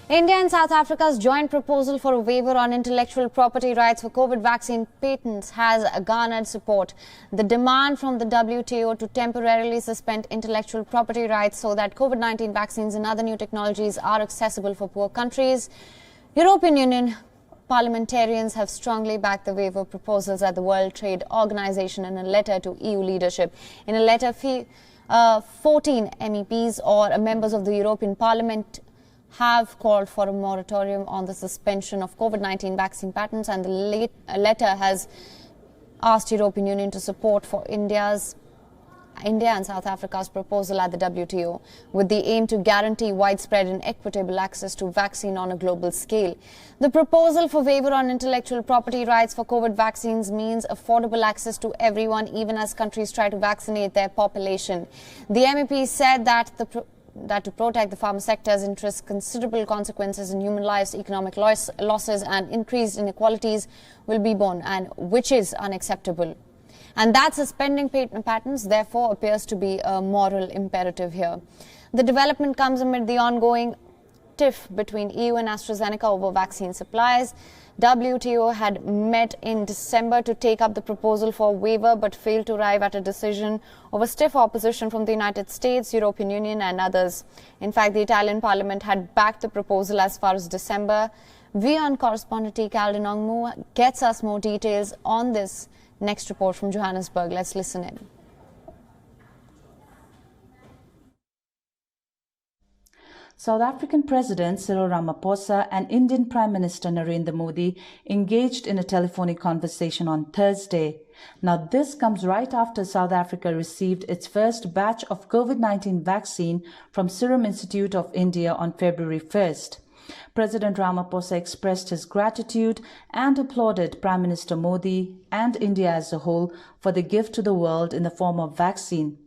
India and South Africa's joint proposal for a waiver on intellectual property rights for COVID vaccine patents has garnered support. The demand from the WTO to temporarily suspend intellectual property rights so that COVID-19 vaccines and other new technologies are accessible for poor countries. European Union Parliamentarians have strongly backed the waiver proposals at the World Trade Organization in a letter to EU leadership. In a letter, 14 MEPs or members of the European Parliament have called for a moratorium on the suspension of COVID-19 vaccine patents, and the letter has asked European Union to support for India and South Africa's proposal at the WTO, with the aim to guarantee widespread and equitable access to vaccine on a global scale. The proposal for waiver on intellectual property rights for COVID vaccines means affordable access to everyone, even as countries try to vaccinate their population. The MEP said that to protect the pharma sector's interests, considerable consequences in human lives, economic losses and increased inequalities will be borne, and which is unacceptable. And that suspending patent patents therefore appears to be a moral imperative here. The development comes amid the ongoing tiff between EU and AstraZeneca over vaccine supplies. WTO had met in December to take up the proposal for waiver but failed to arrive at a decision over stiff opposition from the United States, European Union and others. In fact, the Italian Parliament had backed the proposal as far as December. WION correspondent Caldenongmu gets us more details on this next report from Johannesburg. Let's listen in. South African President Cyril Ramaphosa and Indian Prime Minister Narendra Modi engaged in a telephonic conversation on Thursday. Now, this comes right after South Africa received its first batch of COVID-19 vaccine from Serum Institute of India on February 1st. President Ramaphosa expressed his gratitude and applauded Prime Minister Modi and India as a whole for the gift to the world in the form of vaccine.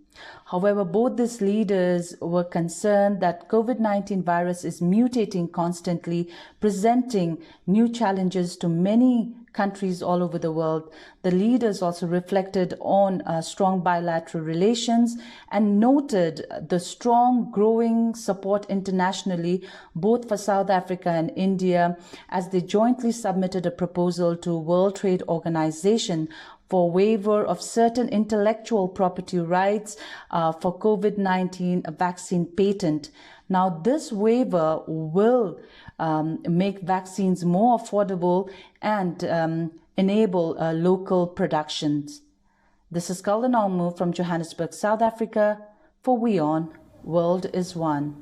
However, both these leaders were concerned that COVID-19 virus is mutating constantly, presenting new challenges to many countries all over the world. The leaders also reflected on strong bilateral relations and noted the strong growing support internationally, both for South Africa and India, as they jointly submitted a proposal to World Trade Organization for waiver of certain intellectual property rights for COVID-19 vaccine patent. Now, this waiver will make vaccines more affordable and enable local productions. This is Caldenongmu from Johannesburg, South Africa for WION World is One.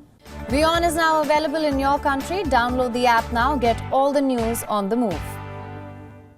WION is now available in your country. Download the app now. Get all the news on the move.